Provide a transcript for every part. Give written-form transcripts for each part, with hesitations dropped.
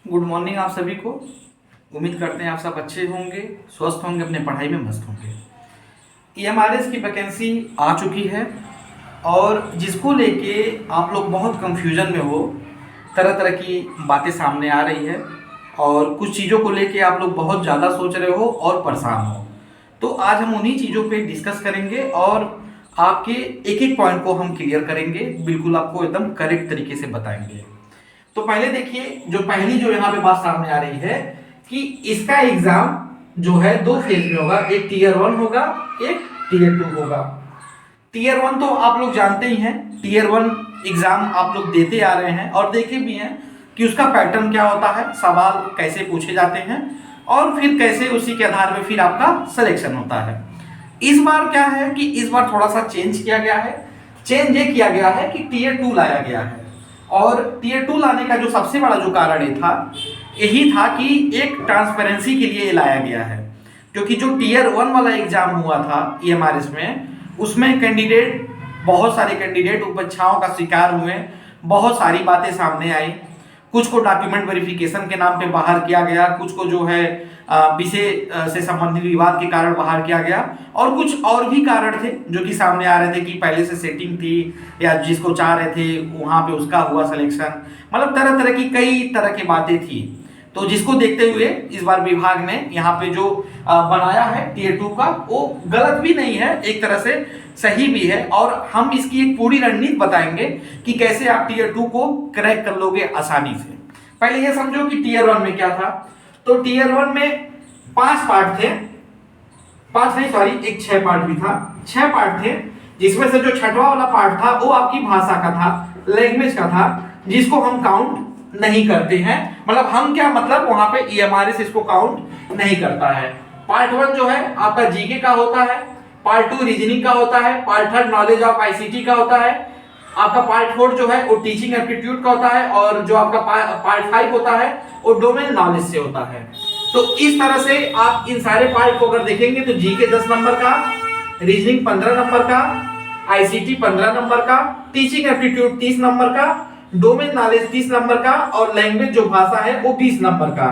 Good morning आप सभी को। उम्मीद करते हैं आप सब अच्छे होंगे, स्वस्थ होंगे, अपने पढ़ाई में मस्त होंगे। ईएमआरएस की वैकेंसी आ चुकी है और जिसको लेके आप लोग बहुत कंफ्यूजन में हो, तरह तरह की बातें सामने आ रही है और कुछ चीज़ों को लेके आप लोग बहुत ज़्यादा सोच रहे हो और परेशान हो। तो आज हम उन्हीं चीज़ों पे डिस्कस करेंगे और आपके एक एक पॉइंट को हम क्लियर करेंगे, बिल्कुल आपको एकदम करेक्ट तरीके से बताएंगे। तो पहले देखिए, जो पहली जो यहाँ पे बात सामने आ रही है कि इसका एग्जाम जो है दो फेज में होगा, एक टीयर 1 होगा, एक टीयर 2 होगा। टीयर 1 तो आप लोग जानते ही हैं, टीयर 1 एग्जाम आप लोग देते आ रहे हैं और देखे भी हैं कि उसका पैटर्न क्या होता है, सवाल कैसे पूछे जाते हैं और फिर कैसे उसी के आधार में फिर आपका सिलेक्शन होता है। इस बार क्या है कि इस बार थोड़ा सा चेंज किया गया है। चेंज ये किया गया है कि टीयर 2 लाया गया है और टीयर 2 लाने का जो सबसे बड़ा जो कारण ये था, यही था कि एक ट्रांसपेरेंसी के लिए लाया गया है। क्योंकि जो टीयर 1 वाला एग्जाम हुआ था ईएमआरएस में, उसमें कैंडिडेट, बहुत सारे कैंडिडेट उपेक्षाओं का शिकार हुए, बहुत सारी बातें सामने आई। कुछ को डॉक्यूमेंट वेरिफिकेशन के नाम पे बाहर किया गया, कुछ को जो है विषय से संबंधित विवाद के कारण बाहर किया गया और कुछ और भी कारण थे जो कि सामने आ रहे थे कि पहले से सेटिंग थी या जिसको चाह रहे थे वहां पे उसका हुआ सिलेक्शन। मतलब तरह तरह की कई तरह की बातें थी। तो जिसको देखते हुए इस बार विभाग ने यहाँ पे जो बनाया है टीयर 2 का, वो गलत भी नहीं है, एक तरह से सही भी है और हम इसकी एक पूरी रणनीति बताएंगे कि कैसे आप टीयर 2 को क्रैक कर लोगे आसानी से। पहले ये समझो कि टीयर 1 में क्या था। तो टीयर 1 में 5 पार्ट थे, 5 नहीं सॉरी, एक 6 पार्ट भी था। 6 पार्ट थे जिसमें से जो छठवां वाला पार्ट था वो आपकी भाषा का था, लैंग्वेज का था, जिसको हम काउंट नहीं करते हैं। मतलब हम क्या, मतलब वहां पे ईएमआरएस इसको काउंट नहीं करता है। पार्ट 1 जो है आपका जीके का होता है, पार्ट 2 रीजनिंग का होता है, पार्ट 3 नॉलेज ऑफ आईसीटी का होता है, आपका पार्ट 4 जो है वो टीचिंग एप्टीट्यूड का होता है और जो आपका पार्ट 5 होता है वो डोमेन नॉलेज से होता है। तो इस तरह से आप इन सारे पार्ट को अगर देखेंगे तो जीके 10 नंबर का, रीजनिंग 15 नंबर का, आईसीटी 15 नंबर का, टीचिंग एप्टीट्यूड 30 नंबर का, डोमेन नॉलेज 30 नंबर का और लैंग्वेज जो भाषा है वो 20 नंबर का।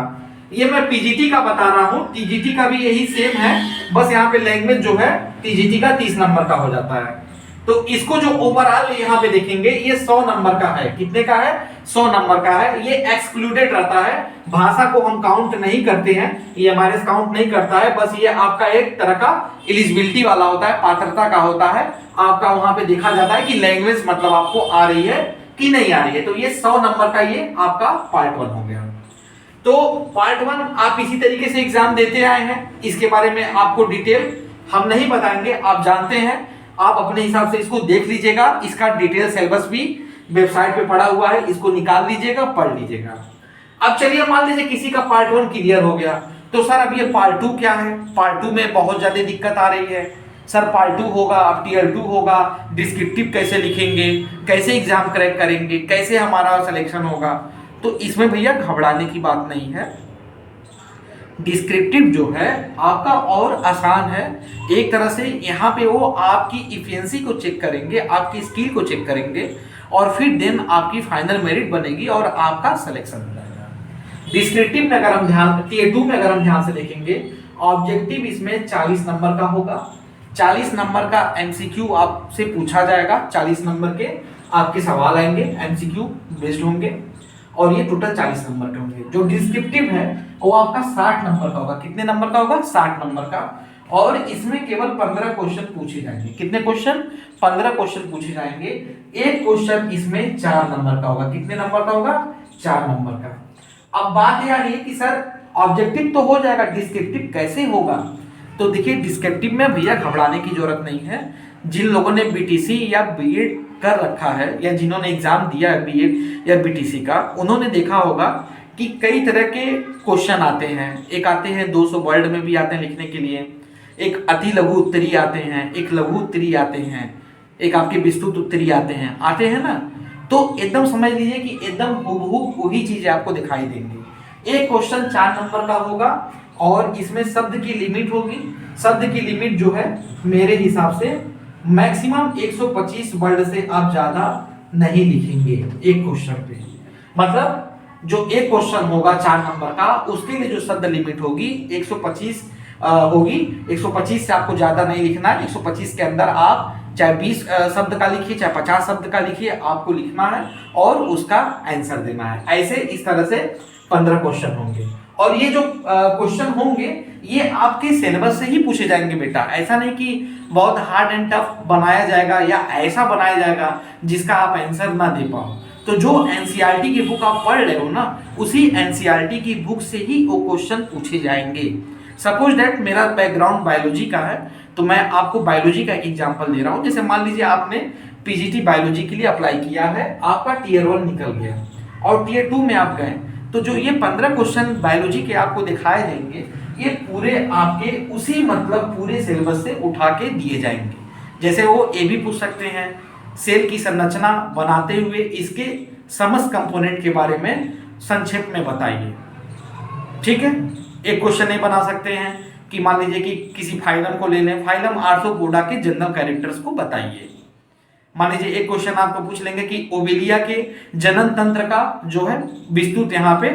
ये मैं पीजीटी का बता रहा हूँ, टीजीटी का भी यही सेम है, बस यहाँ पे लैंग्वेज जो है टीजीटी का 30 नंबर का हो जाता है। तो इसको जो ओवरऑल यहाँ पे देखेंगे ये 100 नंबर का है। कितने का है? 100 नंबर का है। ये एक्सक्लूडेड रहता है, भाषा को हम काउंट नहीं करते हैं, ये हमारे काउंट नहीं करता है। बस ये आपका एक तरह का एलिजिबिलिटी वाला होता है, पात्रता का होता है। आपका वहां पे देखा जाता है कि लैंग्वेज मतलब आपको आ रही है कि नहीं आ रही है। तो ये 100 नंबर का ये आपका पार्ट 1 हो गया। तो पार्ट 1 आप इसी तरीके से एग्जाम देते आए हैं, इसके बारे में आपको डिटेल हम नहीं बताएंगे, आप जानते हैं। आप अपने हिसाब से इसको देख लीजिएगा, इसका डिटेल सिलेबस भी वेबसाइट पे पड़ा हुआ है, इसको निकाल लीजिएगा, पढ़ लीजिएगा। अब चलिए मान लीजिए किसी का पार्ट 1 क्लियर हो गया, तो सर अब ये पार्ट 2 क्या है? पार्ट 2 में बहुत ज्यादा दिक्कत आ रही है। सर पार्ट 2 होगा, अब टीयर 2 होगा, डिस्क्रिप्टिव कैसे लिखेंगे, कैसे एग्जाम क्रैक करेंगे, कैसे हमारा सिलेक्शन होगा? तो इसमें भैया घबराने की बात नहीं है। डिस्क्रिप्टिव जो है आपका और आसान है एक तरह से। यहाँ पे वो आपकी इफिशिएंसी को चेक करेंगे, आपकी स्किल को चेक करेंगे और फिर देन आपकी फाइनल मेरिट बनेगी और आपका सिलेक्शन हो जाएगा। डिस्क्रिप्टिव में अगर हम ध्यान, टीयर 2 में अगर हम ध्यान से देखेंगे, ऑब्जेक्टिव इसमें 40 नंबर का होगा। 40 नंबर का एमसीक्यू आपसे पूछा जाएगा, 40 नंबर के आपके सवाल आएंगे, एमसीक्यू बेस्ड होंगे और ये टोटल 40 नंबर के होंगे। जो डिस्क्रिप्टिव है वो आपका 60 नंबर का होगा। कितने नंबर का होगा? 60 नंबर का। और इसमें केवल 15 क्वेश्चन पूछे जाएंगे। कितने क्वेश्चन? 15 क्वेश्चन पूछे जाएंगे। एक क्वेश्चन इसमें 4 नंबर का होगा। कितने नंबर का होगा? 4 नंबर का। अब बात यह आ रही है कि सर ऑब्जेक्टिव तो हो जाएगा, डिस्क्रिप्टिव कैसे होगा? तो देखिए, डिस्क्रिप्टिव में भैया घबराने की जरूरत नहीं है। जिन लोगों ने बीटीसी या बीएड कर रखा है या जिन्होंने एग्जाम दिया है बीएड या बीटीसी का, उन्होंने देखा होगा कि कई तरह के क्वेश्चन आते हैं। एक आते हैं 200 वर्ड में भी आते हैं लिखने के लिए, एक अति लघु उत्तरी आते हैं, एक लघु उत्तरी आते हैं, एक आपके विस्तृत उत्तरी आते हैं ना। तो एकदम समझ लीजिए कि एकदम हूबहू वही चीजें आपको दिखाई देंगी। एक क्वेश्चन 4 नंबर का होगा और इसमें शब्द की लिमिट होगी। शब्द की लिमिट जो है मेरे हिसाब से मैक्सिमम 125 वर्ड से आप ज्यादा नहीं लिखेंगे एक क्वेश्चन पे। मतलब जो एक क्वेश्चन होगा 4 नंबर का, उसके लिए जो शब्द लिमिट होगी 125 होगी। 125 से आपको ज्यादा नहीं लिखना है। 125 के अंदर आप चाहे 20 शब्द का लिखिए, चाहे 50 शब्द का लिखिए, आपको लिखना है और उसका आंसर देना है। ऐसे इस तरह से 15 क्वेश्चन होंगे। और ये जो क्वेश्चन होंगे ये आपके सिलेबस से ही पूछे जाएंगे बेटा। ऐसा नहीं कि बहुत हार्ड एंड टफ बनाया जाएगा या ऐसा बनाया जाएगा जिसका आप आंसर ना दे पाओ। तो जो एनसीईआरटी की बुक आप पढ़ रहे हो ना, उसी एनसीईआरटी की बुक से ही वो क्वेश्चन पूछे जाएंगे। सपोज दैट मेरा बैकग्राउंड बायोलॉजी का है, तो मैं आपको बायोलॉजी का एक एग्जांपल दे रहा हूँ। जैसे मान लीजिए आपने पीजीटी बायोलॉजी के लिए अप्लाई किया है, आपका टीयर 1 निकल गया और टीयर 2 में आप गए, तो जो ये 15 क्वेश्चन बायोलॉजी के आपको दिखाए देंगे, ये पूरे आपके उसी मतलब पूरे सिलेबस से उठा के दिए जाएंगे। जैसे वो ये भी पूछ सकते हैं, सेल की संरचना बनाते हुए इसके समस्त कंपोनेंट के बारे में संक्षेप में बताइए। ठीक है, एक क्वेश्चन नहीं बना सकते हैं कि मान लीजिए कि किसी फाइलम को ले लें, फाइलम आर्थ्रोपोडा के जनरल कैरेक्टर्स को बताइए। मान लीजिए एक क्वेश्चन आपको पूछ लेंगे कि ओवेलिया के जनन तंत्र का जो है विस्तृत यहाँ पे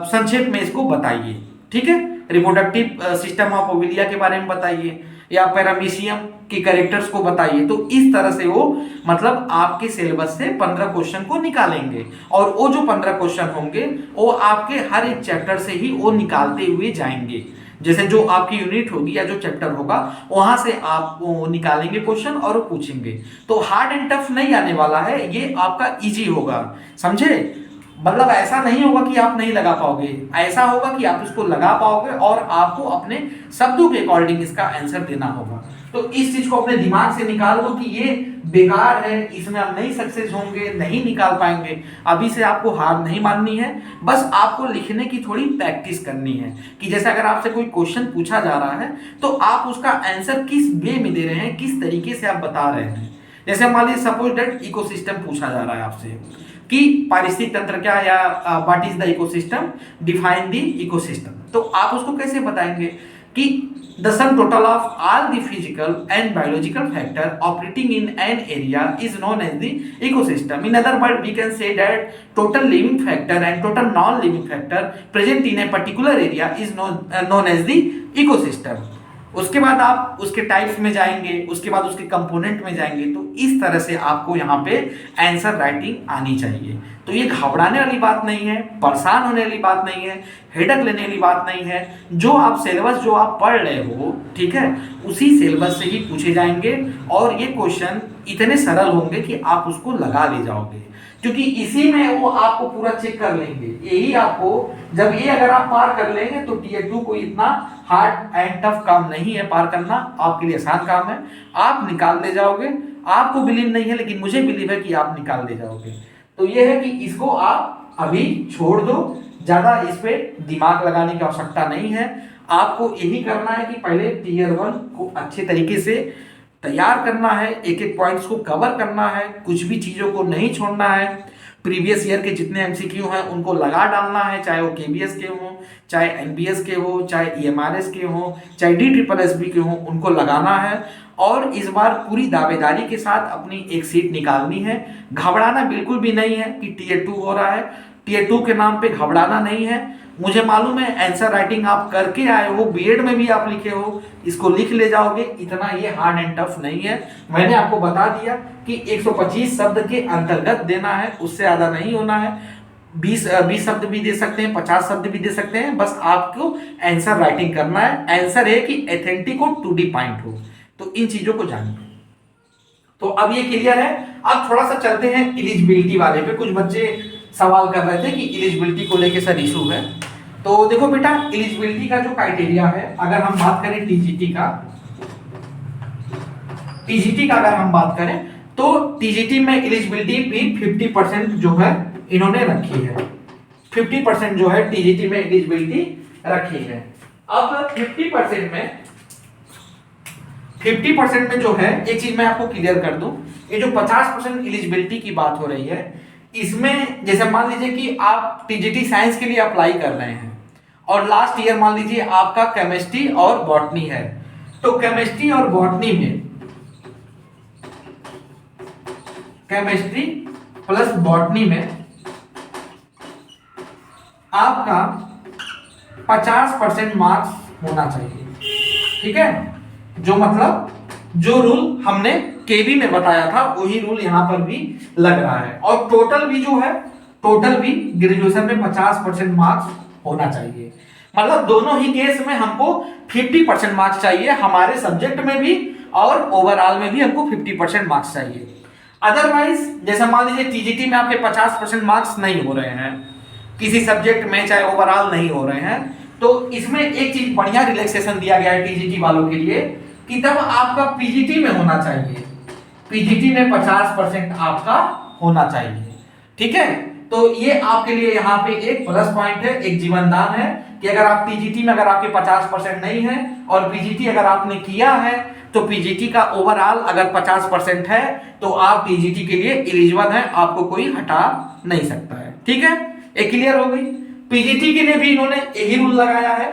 संक्षेप में इसको बताइए। ठीक है, रिप्रोडक्टिव सिस्टम ऑफ ओवेलिया के बारे में बताइए, या पैरामीशियम के कैरेक्टर्स को बताइए। तो इस तरह से वो मतलब आपके सिलेबस से 15 क्वेश्चन को निकालेंगे, और वो जो 15 क्वेश्चन होंगे वो आपके हर एक चैप्टर से ही वो निकालते हुए जाएंगे। जैसे जो आपकी यूनिट होगी या जो चैप्टर होगा वहां से आप वो निकालेंगे क्वेश्चन और वो पूछेंगे। तो हार्ड एंड टफ नहीं आने वाला है, ये आपका इजी होगा, समझे। मतलब ऐसा नहीं होगा कि आप नहीं लगा पाओगे, ऐसा होगा कि आप इसको लगा पाओगे और आपको अपने शब्दों के अकॉर्डिंग इसका आंसर देना होगा। तो इस चीज को अपने दिमाग से निकाल दो कि ये बेकार है, इसमें आप नहीं सक्सेस होंगे, नहीं निकाल पाएंगे। अभी से आपको हार नहीं माननी है, बस आपको लिखने की थोड़ी प्रैक्टिस करनी है कि जैसे अगर आपसे कोई क्वेश्चन पूछा जा रहा है तो आप उसका आंसर किस वे में दे रहे हैं, किस तरीके से आप बता रहे हैं। जैसे मान लीजिए सपोज दैट इकोसिस्टम पूछा जा रहा है आपसे कि पारिस्थितिक तंत्र क्या है, या what is the ecosystem, define the ecosystem. तो आप उसको कैसे बताएंगे कि the sum total of all the physical and biological factor operating in an area is known as the ecosystem. In other word we can say that total living factor and total non living factor present in a particular area is known as the ecosystem. उसके बाद आप उसके types में जाएंगे, उसके बाद उसके component में जाएंगे। तो इस तरह से आपको यहाँ पे आंसर राइटिंग आनी चाहिए। तो ये घबराने वाली बात नहीं है, परेशान होने वाली बात नहीं है, हेडक लेने वाली बात नहीं है। जो आप सिलेबस जो आप पढ़ रहे हो, ठीक है, उसी सिलेबस से ही पूछे जाएंगे और ये क्वेश्चन इतने सरल होंगे कि आप उसको लगा ले जाओगे, क्योंकि इसी में वो आपको पूरा चेक कर लेंगे। यही आपको जब ये अगर आप पार कर लेंगे तो टीयर 2 कोई इतना हार्ड एंड टफ काम नहीं है पार करना, आपके लिए आसान काम है, आप निकाल ले जाओगे। आपको बिलीव नहीं है लेकिन मुझे बिलीव है कि आप निकाल ले जाओगे। तो ये है कि इसको आप अभी छोड़ दो, ज्यादा इस पे दिमाग लगाने की आवश्यकता नहीं है। आपको यही करना है कि पहले टीयर 1 को अच्छे तरीके से तैयार करना है, एक एक पॉइंट्स को कवर करना है, कुछ भी चीजों को नहीं छोड़ना है। प्रीवियस ईयर के जितने एमसीक्यू हैं उनको लगा डालना है, चाहे वो केबीएस के हो, चाहे एनबीएस के हो, चाहे ईएमआरएस के हो, चाहे DSSS के हो, उनको लगाना है। और इस बार पूरी दावेदारी के साथ अपनी एक सीट निकालनी है। घबराना बिल्कुल भी नहीं है कि टीयर 2 हो रहा है, टीयर 2 के नाम पे घबराना नहीं है। मुझे मालूम है आंसर राइटिंग आप करके आए हो, बीएड में भी आप लिखे हो, इसको लिख ले जाओगे, इतना ये हार्ड एंड टफ नहीं है। मैंने आपको बता दिया कि 125 शब्द के अंतर्गत देना है, उससे ज्यादा नहीं होना है। 20 शब्द भी दे सकते हैं, 50 शब्द भी दे सकते हैं, बस आपको आंसर राइटिंग करना है। आंसर है कि एथेंटिक हो, टू दी पॉइंट हो। तो इन चीजों को जानिए। तो अब ये क्लियर है। अब थोड़ा सा चलते हैं एलिजिबिलिटी वाले पे। कुछ बच्चे सवाल कर रहे थे कि एलिजिबिलिटी को लेके सर इशू है। तो देखो बेटा, एलिजिबिलिटी का जो क्राइटेरिया है, अगर हम बात करें टीजीटी का अगर हम बात करें तो टीजीटी में एलिजिबिलिटी भी 50% जो है इन्होंने रखी है। 50% जो है टीजीटी में एलिजिबिलिटी रखी है। अब 50% में जो है, एक चीज मैं आपको क्लियर कर दूं, ये जो 50% एलिजिबिलिटी की बात हो रही है, इसमें जैसे मान लीजिए कि आप टीजीटी साइंस के लिए अप्लाई कर रहे हैं और लास्ट ईयर मान लीजिए आपका केमिस्ट्री और बॉटनी है, तो केमिस्ट्री और बॉटनी में, केमिस्ट्री प्लस बॉटनी में आपका 50% मार्क्स होना चाहिए। ठीक है, जो मतलब जो रूल हमने केबी में बताया था वही रूल यहां पर भी लग रहा है। और टोटल भी जो है, टोटल भी ग्रेजुएशन में 50% मार्क्स होना चाहिए। मतलब दोनों ही केस में हमको 50% मार्क्स चाहिए, हमारे सब्जेक्ट में भी और ओवरऑल में भी हमको 50% मार्क्स चाहिए। अदरवाइज जैसे मान लीजिए टीजीटी में आपके 50% मार्क्स नहीं हो रहे हैं किसी सब्जेक्ट में, चाहे ओवरऑल नहीं हो रहे हैं, तो इसमें एक चीज बढ़िया रिलैक्सेशन दिया गया है टीजीटी वालों के लिए कि तब आपका पीजीटी में होना चाहिए, पीजीटी में 50% आपका होना चाहिए। ठीक है, तो ये आपके लिए यहाँ पे एक प्लस पॉइंट है, एक जीवनदान है कि अगर आप टीजीटी में अगर आपके 50% नहीं है और पीजीटी अगर आपने किया है तो पीजीटी का ओवरऑल अगर 50% है तो आप टीजीटी के लिए एलिजिबल हैं, आपको कोई हटा नहीं सकता है। ठीक है, एक क्लियर हो गई। पीजीटी के लिए भी इन्होंने यही रूल लगाया है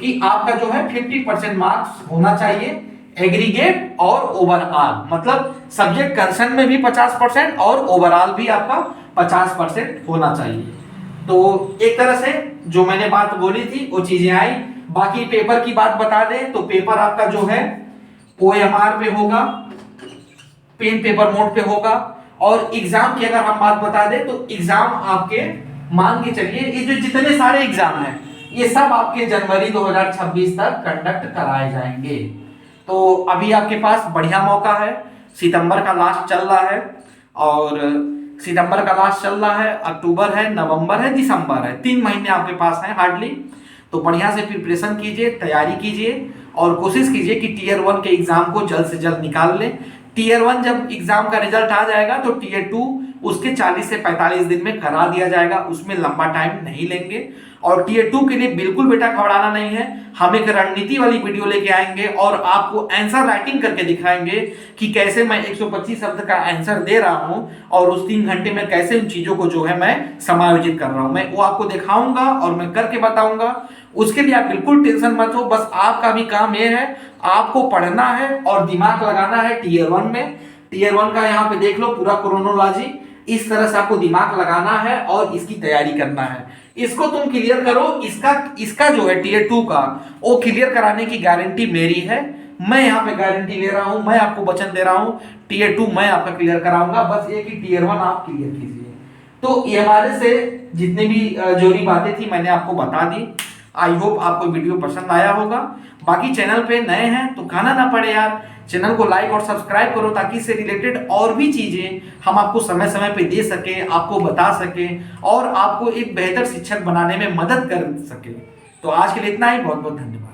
कि आपका जो है 50% मार्क्स होना चाहिए एग्रीगेट और ओवरऑल, मतलब सब्जेक्ट कंसर्न में भी 50% और ओवरऑल भी आपका 50% होना चाहिए। तो एक तरह से जो मैंने बात बोली थी वो चीजें आई। बाकी पेपर की बात बता दें तो पेपर आपका जो है ओएमआर पे होगा, पेन पेपर मोड पे होगा। और एग्जाम की अगर हम बात बता दें तो एग्जाम आपके मान के चलिए ये जो जितने सारे एग्जाम हैं ये सब आपके जनवरी 2026 तक कंडक्ट कराए जाएंगे। तो अभी आपके पास बढ़िया मौका है, सितंबर का लास्ट चल रहा है और सितंबर का लास्ट चल रहा है, अक्टूबर है, नवंबर है, दिसंबर है, 3 महीने आपके पास हैं हार्डली। तो बढ़िया से प्रिपरेशन कीजिए, तैयारी कीजिए और कोशिश कीजिए कि टीयर 1 के एग्जाम को जल्द से जल्द निकाल लें। टीयर 1 जब एग्जाम का रिजल्ट आ जाएगा तो टीयर 2 उसके 40 से 45 दिन में करा दिया जाएगा, उसमें लंबा टाइम नहीं लेंगे। और टीयर 2 के लिए बिल्कुल बेटा घबराना नहीं है, हम एक रणनीति वाली वीडियो लेके आएंगे और आपको आंसर राइटिंग करके दिखाएंगे कि कैसे मैं 125 शब्द का आंसर दे रहा हूं और उस 3 घंटे में कैसे उन चीजों को जो है मैं समायोजित कर रहा हूं, मैं वो आपको दिखाऊंगा और मैं करके बताऊंगा। उसके लिए आप बिल्कुल टेंशन मत हो, बस आपका भी काम यह है आपको पढ़ना है और दिमाग लगाना है टीयर 1 में। टीयर 1 का यहाँ पे देख लो पूरा क्रोनोलॉजी, इस तरह से आपको दिमाग लगाना है और इसकी तैयारी करना है। इसको तुम क्लियर करो, इसका जो है टीयर 2 का वो क्लियर कराने की गारंटी मेरी है। मैं यहाँ पे गारंटी ले रहा हूं, मैं आपको वचन दे रहा हूं टीयर 2 मैं आपका क्लियर कराऊंगा, बस ये कि टीयर 1 आप क्लियर कीजिए। तो ये हमारे से जितनी भी जोरी बातें थी मैंने आपको बता दी। आई होप आपको वीडियो पसंद आया होगा। बाकी चैनल पे नए हैं तो कहना ना पड़े यार, चैनल को लाइक और सब्सक्राइब करो ताकि इससे रिलेटेड और भी चीजें हम आपको समय समय पे दे सके, आपको बता सके और आपको एक बेहतर शिक्षक बनाने में मदद कर सके। तो आज के लिए इतना ही, बहुत बहुत धन्यवाद।